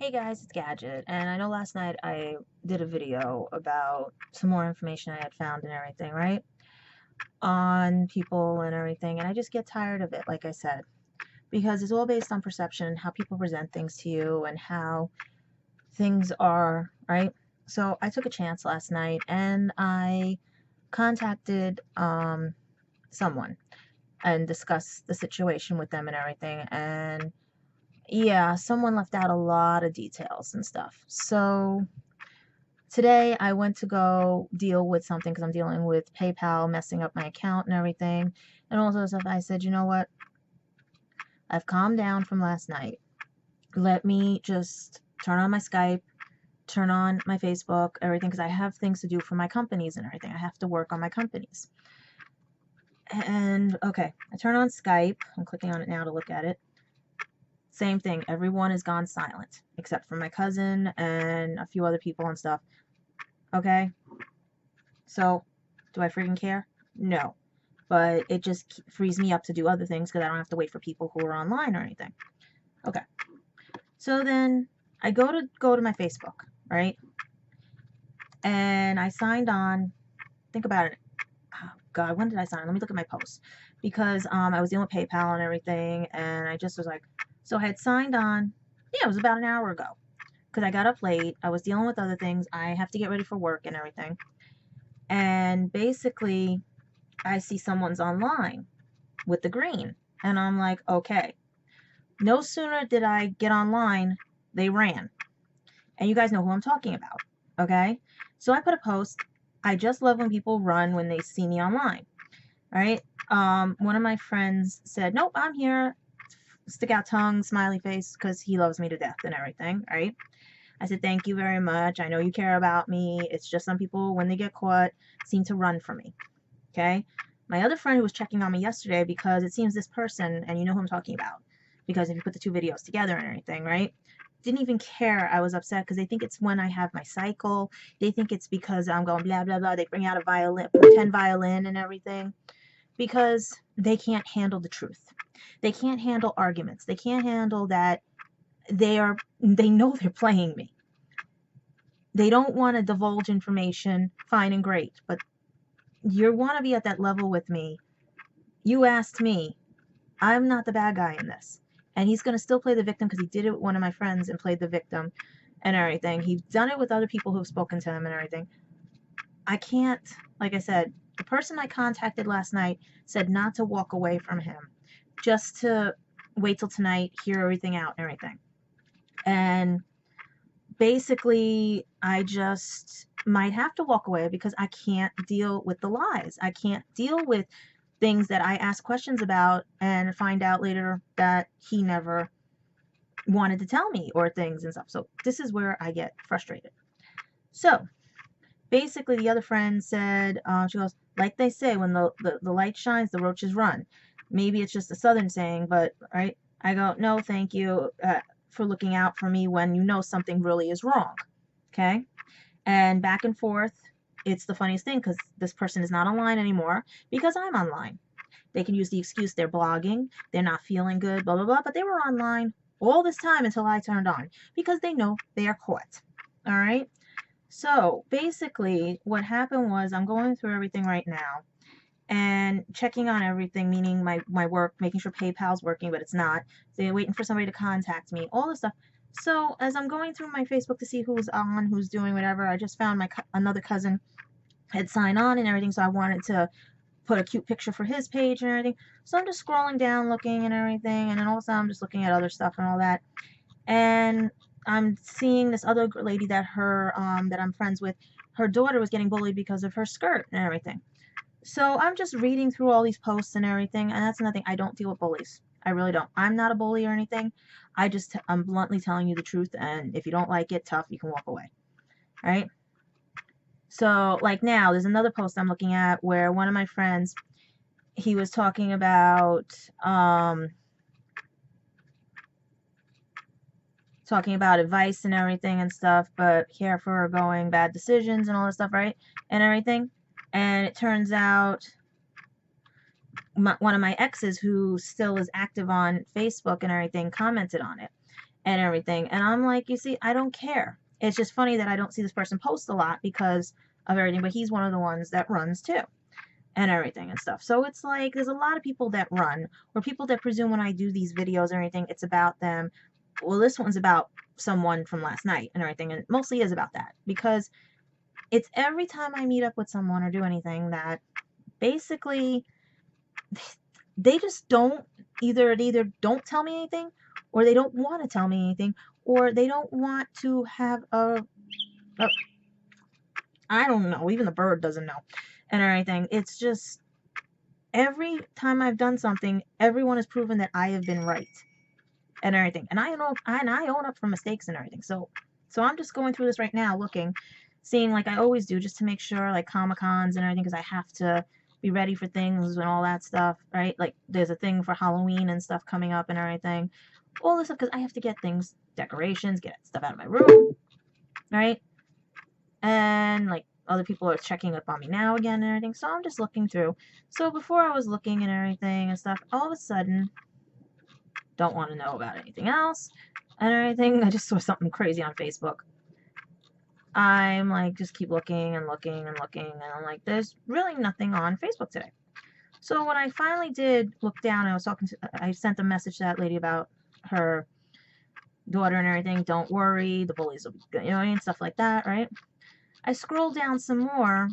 Hey guys, it's Gadget, and I know last night I did a video about some more information I had found and everything, right? On people and everything, and I just get tired of it, like I said, because it's all based on perception and how people present things to you and how things are, right? So I took a chance last night and I contacted someone and discussed the situation with them and everything, and yeah, someone left out a lot of details and stuff. So today I went to go deal with something because I'm dealing with PayPal messing up my account and everything and all those stuff. I said, you know what? I've calmed down from last night. Let me just turn on my Skype, turn on my Facebook, everything, because I have things to do for my companies and everything. I have to work on my companies. And okay, I turn on Skype. I'm clicking on it now to look at it. Same thing. Everyone has gone silent except for my cousin and a few other people and stuff. Okay? So, do I freaking care? No. But it just frees me up to do other things because I don't have to wait for people who are online or anything. Okay. So then I go to my Facebook, right? And I signed on. Think about it. Oh, God, when did I sign? Let me look at my posts because I was dealing with PayPal and everything, and I just was like, so I had signed on. Yeah, it was about an hour ago because I got up late. I was dealing with other things. I have to get ready for work and everything. And basically, I see someone's online with the green. And I'm like, okay. No sooner did I get online, they ran. And you guys know who I'm talking about. Okay? So I put a post. I just love when people run when they see me online. Right? One of my friends said, nope, I'm here. Stick out tongue, smiley face, because he loves me to death and everything. Right? I said, thank you very much. I know you care about me. It's just some people, when they get caught, seem to run from me. Okay? My other friend who was checking on me yesterday, because it seems this person, and you know who I'm talking about, because if you put the two videos together and everything, right? Didn't even care I was upset because they think it's when I have my cycle. They think it's because I'm going blah, blah, blah. They bring out a violin, pretend violin and everything because they can't handle the truth. They can't handle arguments. They can't handle that they know they're playing me. They don't want to divulge information, fine and great, but you want to be at that level with me. You asked me. I'm not the bad guy in this. And he's going to still play the victim because he did it with one of my friends and played the victim and everything. He's done it with other people who've spoken to him and everything. I can't, like I said, the person I contacted last night said not to walk away from him, just to wait till tonight, hear everything out and everything. And basically, I just might have to walk away because I can't deal with the lies. I can't deal with things that I ask questions about and find out later that he never wanted to tell me or things and stuff. So this is where I get frustrated. So basically, the other friend said, she goes, like they say, when the light shines, the roaches run. Maybe it's just a southern saying, but right? I go, no, thank you for looking out for me when you know something really is wrong. Okay? And back and forth, it's the funniest thing because this person is not online anymore because I'm online. They can use the excuse they're blogging, they're not feeling good, blah, blah, blah, but they were online all this time until I turned on because they know they are caught. All right? So basically, what happened was I'm going through everything right now and checking on everything, meaning my work, making sure PayPal's working, but it's not. They're waiting for somebody to contact me, all this stuff. So as I'm going through my Facebook to see who's on, who's doing whatever, I just found another cousin had signed on and everything, so I wanted to put a cute picture for his page and everything. So I'm just scrolling down, looking and everything, and then also I'm just looking at other stuff and all that. And I'm seeing this other lady that that I'm friends with. Her daughter was getting bullied because of her skirt and everything. So I'm just reading through all these posts and everything, and that's nothing. I don't deal with bullies. I really don't. I'm not a bully or anything. I'm bluntly telling you the truth, and if you don't like it, tough, you can walk away. All right? So, like now, there's another post I'm looking at where one of my friends, he was talking about advice and everything and stuff, but care for going bad decisions and all this stuff, right? And everything. And it turns out one of my exes, who still is active on Facebook and everything, commented on it. and everything. And I'm like, you see, I don't care. It's just funny that I don't see this person post a lot because of everything, but he's one of the ones that runs too and everything and stuff. So it's like there's a lot of people that run, or people that presume when I do these videos or anything, it's about them. Well, this one's about someone from last night and everything, and mostly is about that because it's every time I meet up with someone or do anything that basically they just don't either don't tell me anything, or they don't want to tell me anything, or they don't want to have a I don't know, even the bird doesn't know and everything. It's just every time I've done something, everyone has proven that I have been right and everything. And I own up for mistakes and everything. So I'm just going through this right now, looking, seeing like I always do, just to make sure, like Comic-Cons and everything, because I have to be ready for things and all that stuff, right? Like there's a thing for Halloween and stuff coming up and everything. All this stuff, because I have to get things, decorations, get stuff out of my room, right? And like other people are checking up on me now again and everything. So I'm just looking through. So before I was looking and everything and stuff, all of a sudden, don't want to know about anything else and everything. I just saw something crazy on Facebook. I'm like, just keep looking and looking and looking, and I'm like, there's really nothing on Facebook today. So when I finally did look down, I sent a message to that lady about her daughter and everything. Don't worry, the bullies will be good, and stuff like that, right? I scroll down some more,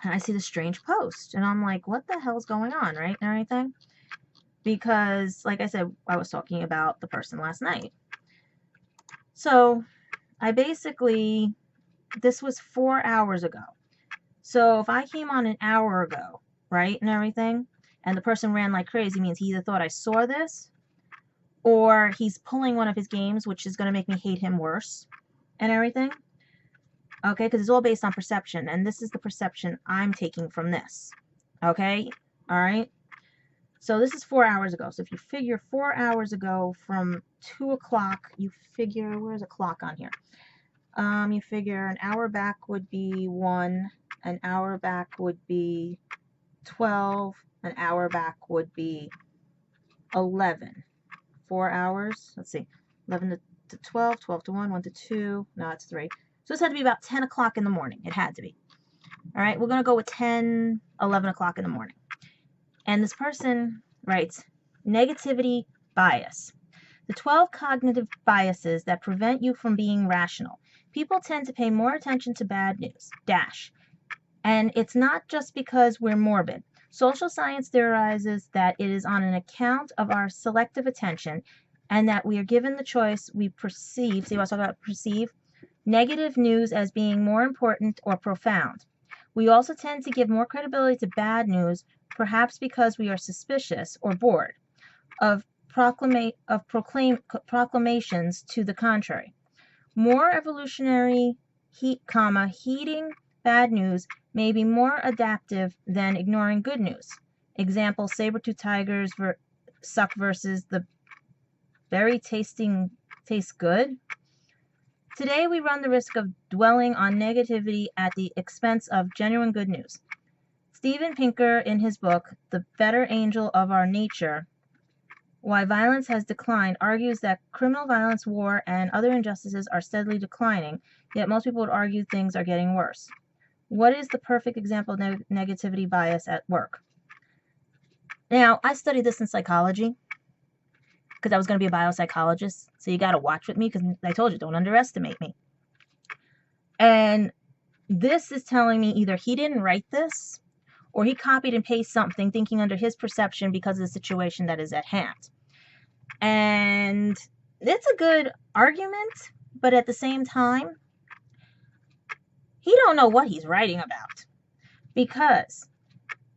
and I see this strange post, and I'm like, what the hell's going on, right, and everything? Because, like I said, I was talking about the person last night. So I basically, this was 4 hours ago. So if I came on an hour ago, right, and everything, and the person ran like crazy, means he either thought I saw this, or he's pulling one of his games, which is going to make me hate him worse and everything. Okay, because it's all based on perception, and this is the perception I'm taking from this. Okay, all right. So this is 4 hours ago. So if you figure 4 hours ago from 2 o'clock, you figure, where's a clock on here? You figure an hour back would be 1, an hour back would be 12, an hour back would be 11. 4 hours, let's see, 11 to 12, 12 to 1, 1 to 2, no, it's 3. So this had to be about 10 o'clock in the morning. It had to be. All right, we're going to go with 10, 11 o'clock in the morning. And this person writes, negativity bias. The 12 cognitive biases that prevent you from being rational. People tend to pay more attention to bad news, dash. And it's not just because we're morbid. Social science theorizes that it is on an account of our selective attention, and that we are given the choice we perceive, see what I was talking about, perceive, negative news as being more important or profound. We also tend to give more credibility to bad news, perhaps because we are suspicious or bored of proclamations to the contrary. More evolutionary heeding bad news may be more adaptive than ignoring good news. Example, saber-toothed tigers suck versus the berry taste good. Today we run the risk of dwelling on negativity at the expense of genuine good news. Steven Pinker, in his book, The Better Angel of Our Nature, Why Violence Has Declined, argues that criminal violence, war, and other injustices are steadily declining, yet most people would argue things are getting worse. What is the perfect example of negativity bias at work? Now, I studied this in psychology because I was going to be a biopsychologist, so you got to watch with me because I told you, don't underestimate me. And this is telling me either he didn't write this, or he copied and pasted something thinking under his perception because of the situation that is at hand. And it's a good argument, but at the same time, he don't know what he's writing about, because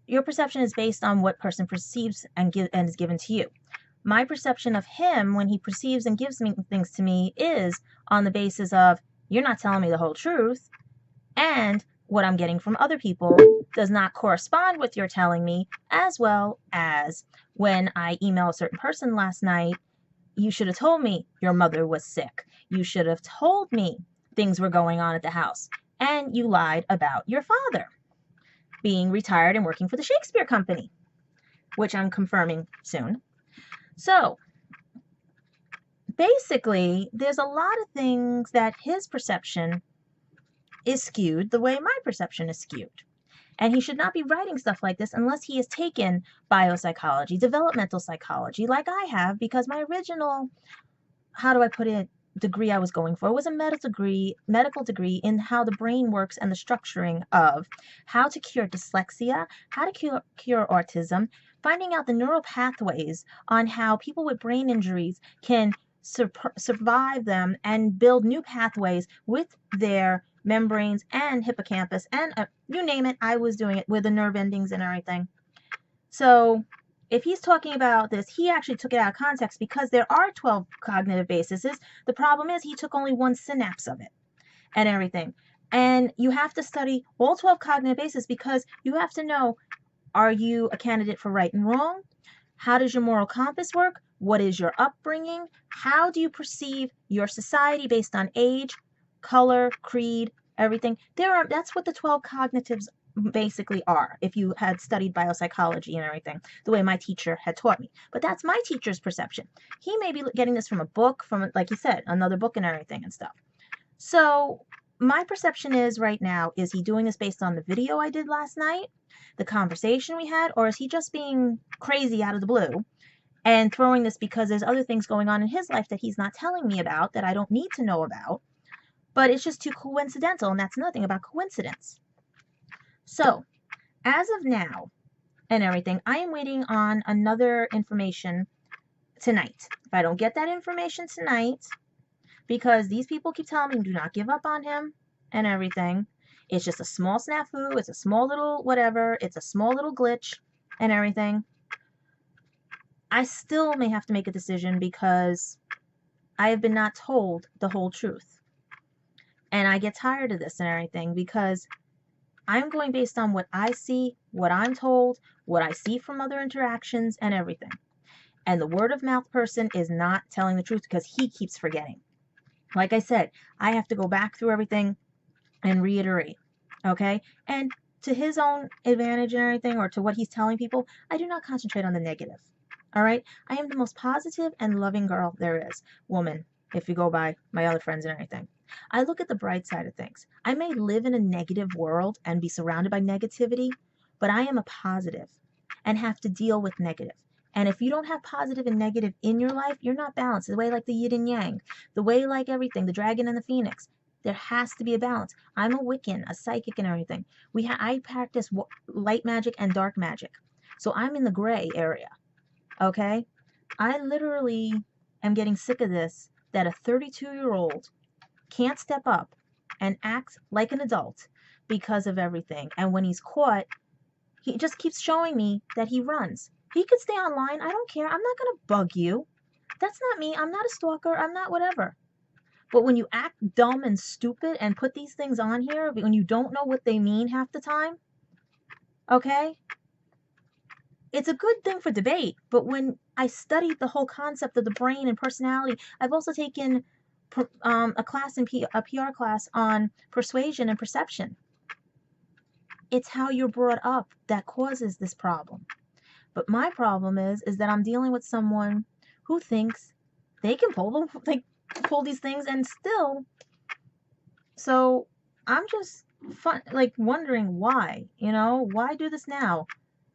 your perception is based on what person perceives and is given to you. My perception of him when he perceives and gives me things to me is on the basis of, you're not telling me the whole truth, and what I'm getting from other people does not correspond with your telling me, as well as when I emailed a certain person last night, you should have told me your mother was sick. You should have told me things were going on at the house. And you lied about your father being retired and working for the Shakespeare Company, which I'm confirming soon. So basically, there's a lot of things that his perception is skewed the way my perception is skewed. And he should not be writing stuff like this unless he has taken biopsychology, developmental psychology, like I have, because my original, how do I put it, degree I was going for was a medical degree in how the brain works and the structuring of how to cure dyslexia, how to cure autism, finding out the neural pathways on how people with brain injuries can survive them and build new pathways with their membranes and hippocampus and you name it, I was doing it with the nerve endings and everything. So if he's talking about this, he actually took it out of context because there are 12 cognitive bases. The problem is he took only one synapse of it and everything. And you have to study all 12 cognitive bases because you have to know, are you a candidate for right and wrong? How does your moral compass work? What is your upbringing? How do you perceive your society based on age, color, creed, everything? That's what the 12 cognitives basically are, if you had studied biopsychology and everything, the way my teacher had taught me. But that's my teacher's perception. He may be getting this from a book, from, like he said, another book and everything and stuff. So my perception is right now, is he doing this based on the video I did last night, the conversation we had, or is he just being crazy out of the blue and throwing this because there's other things going on in his life that he's not telling me about that I don't need to know about, but it's just too coincidental, and that's nothing about coincidence. So as of now and everything, I am waiting on another information tonight. If I don't get that information tonight, because these people keep telling me do not give up on him and everything, it's just a small snafu, it's a small little whatever, it's a small little glitch and everything, I still may have to make a decision because I have been not told the whole truth. And I get tired of this and everything because I'm going based on what I see, what I'm told, what I see from other interactions and everything. And the word of mouth person is not telling the truth because he keeps forgetting. Like I said, I have to go back through everything and reiterate, okay? And to his own advantage and everything, or to what he's telling people, I do not concentrate on the negative, all right? I am the most positive and loving girl there is, woman, if you go by my other friends and everything. I look at the bright side of things. I may live in a negative world and be surrounded by negativity, but I am a positive and have to deal with negative. And if you don't have positive and negative in your life, you're not balanced. The way like the yin and yang, the way like everything, the dragon and the phoenix. There has to be a balance. I'm a Wiccan, a psychic and everything. I practice light magic and dark magic. So I'm in the gray area, okay? I literally am getting sick of this, that a 32-year-old can't step up and act like an adult because of everything. And when he's caught, he just keeps showing me that he runs. He could stay online. I don't care. I'm not going to bug you. That's not me. I'm not a stalker. I'm not whatever. But when you act dumb and stupid and put these things on here, when you don't know what they mean half the time, okay? It's a good thing for debate, but when I studied the whole concept of the brain and personality, I've also taken a class in a PR class on persuasion and perception. It's how you're brought up that causes this problem. But my problem is that I'm dealing with someone who thinks they can pull these things and still. So I'm just wondering why, why do this now?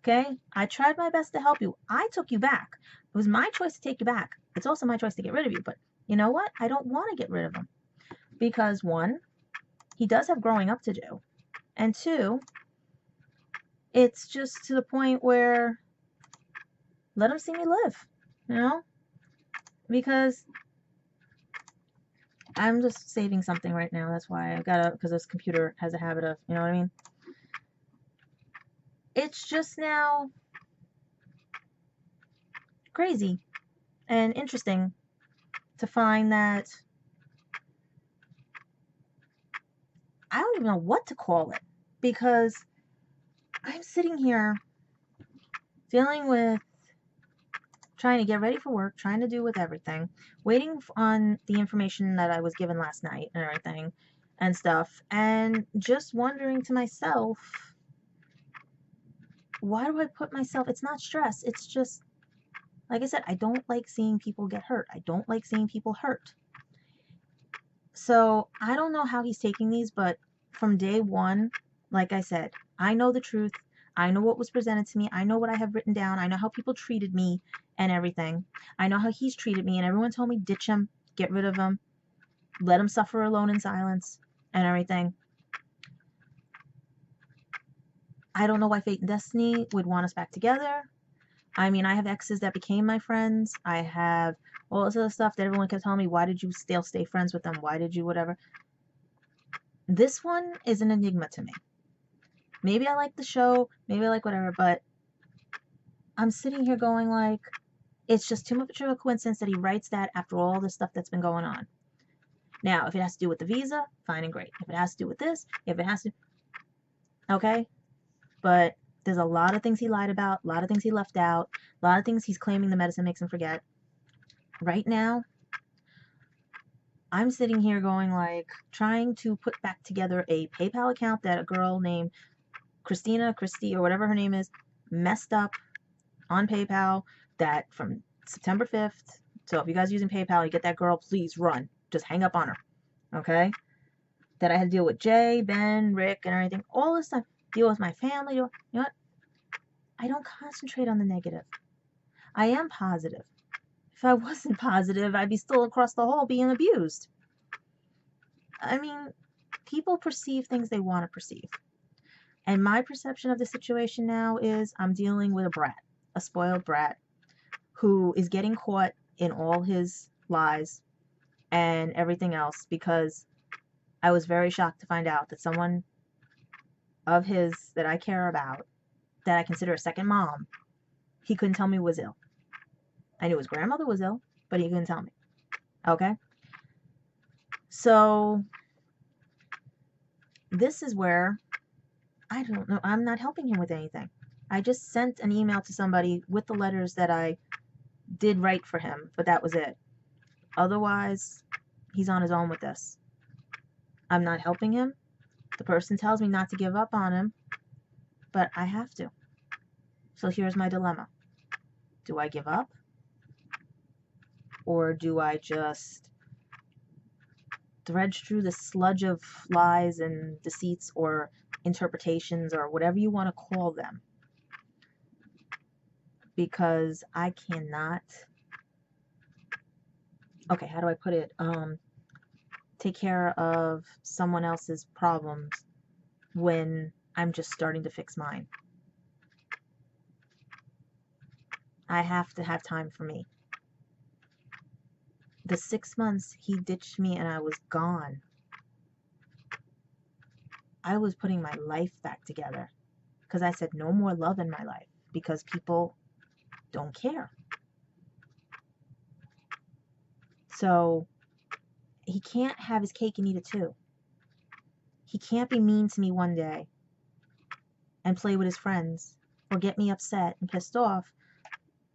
Okay, I tried my best to help you. I took you back. It was my choice to take you back. It's also my choice to get rid of you. But you know what? I don't want to get rid of him because one, he does have growing up to do, and two, it's just to the point where let him see me live, because I'm just saving something right now. That's why because this computer has a habit of, you know what I mean? It's just now crazy and interesting to find that I don't even know what to call it, because I'm sitting here dealing with trying to get ready for work, trying to do with everything, waiting on the information that I was given last night and everything and stuff, and just wondering to myself, why do I put myself, it's not stress, it's just Like I said, I don't like seeing people get hurt. I don't like seeing people hurt. So I don't know how he's taking these, but from day one, like I said, I know the truth. I know what was presented to me. I know what I have written down. I know how people treated me and everything. I know how he's treated me, and everyone told me ditch him, get rid of him, let him suffer alone in silence and everything. I don't know why Fate and Destiny would want us back together. I mean, I have exes that became my friends. I have all this other stuff that everyone kept telling me, why did you still stay friends with them? Why did you whatever? This one is an enigma to me. Maybe I like the show, maybe I like whatever, but I'm sitting here going like, it's just too much of a coincidence that he writes that after all the stuff that's been going on. Now, if it has to do with the visa, fine and great. If it has to do with this, if it has to, okay? But there's a lot of things he lied about, a lot of things he left out, a lot of things he's claiming the medicine makes him forget. Right now, I'm sitting here going like, trying to put back together a PayPal account that a girl named Christy, or whatever her name is, messed up on PayPal, that from September 5th. So if you guys are using PayPal, you get that girl, please run. Just hang up on her. Okay? That I had to deal with Jay, Ben, Rick, and everything. All this stuff. Deal with my family. You know what? I don't concentrate on the negative. I am positive. If I wasn't positive, I'd be still across the hall being abused. I mean, people perceive things they want to perceive. And my perception of the situation now is I'm dealing with a brat, a spoiled brat, who is getting caught in all his lies and everything else, because I was very shocked to find out that someone of his that I care about, that I consider a second mom, he couldn't tell me was ill. I knew his grandmother was ill, but he couldn't tell me. Okay? So this is where I don't know. I'm not helping him with anything. I just sent an email to somebody with the letters that I did write for him, but that was it. Otherwise, he's on his own with this. I'm not helping him. The person tells me not to give up on him, but I have to. So here's my dilemma. Do I give up? Or do I just dredge through the sludge of lies and deceits or interpretations or whatever you want to call them? Because I cannot, okay, how do I put it? Take care of someone else's problems when I'm just starting to fix mine. I have to have time for me. The 6 months he ditched me and I was gone, I was putting my life back together, because I said no more love in my life because people don't care. So he can't have his cake and eat it too. He can't be mean to me one day and play with his friends or get me upset and pissed off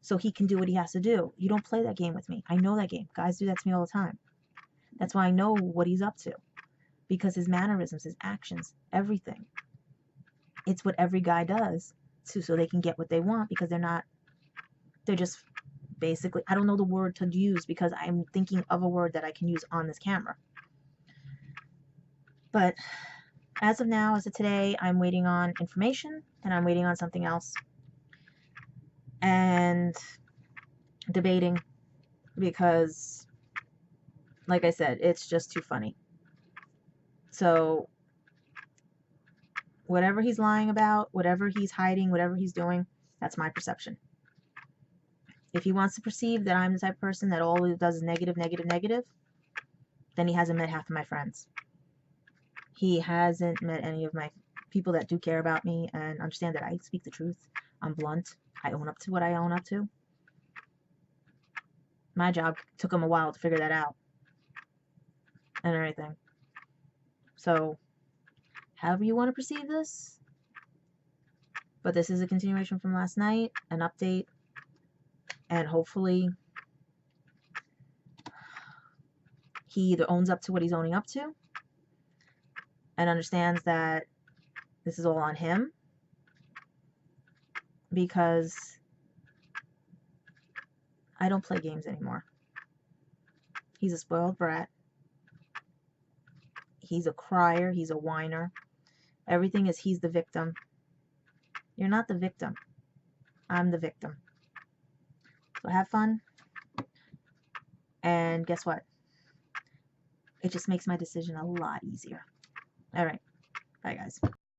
so he can do what he has to do. You don't play that game with me. I know that game. Guys do that to me all the time. That's why I know what he's up to, because his mannerisms, his actions, everything. It's what every guy does so they can get what they want, because they're just basically, I don't know the word to use because I'm thinking of a word that I can use on this camera. But as of now, as of today, I'm waiting on information and I'm waiting on something else. And debating, because, like I said, it's just too funny. So, whatever he's lying about, whatever he's hiding, whatever he's doing, that's my perception. If he wants to perceive that I'm the type of person that all he does is negative, negative, negative, then he hasn't met half of my friends. He hasn't met any of my people that do care about me and understand that I speak the truth. I'm blunt. I own up to what I own up to. My job took him a while to figure that out and everything. So, however you want to perceive this, but this is a continuation from last night, an update, and hopefully he either owns up to what he's owning up to and understands that this is all on him, because I don't play games anymore. He's a spoiled brat. He's a crier. He's a whiner. Everything is he's the victim. You're not the victim. I'm the victim. So have fun. And guess what? It just makes my decision a lot easier. All right. Bye, guys.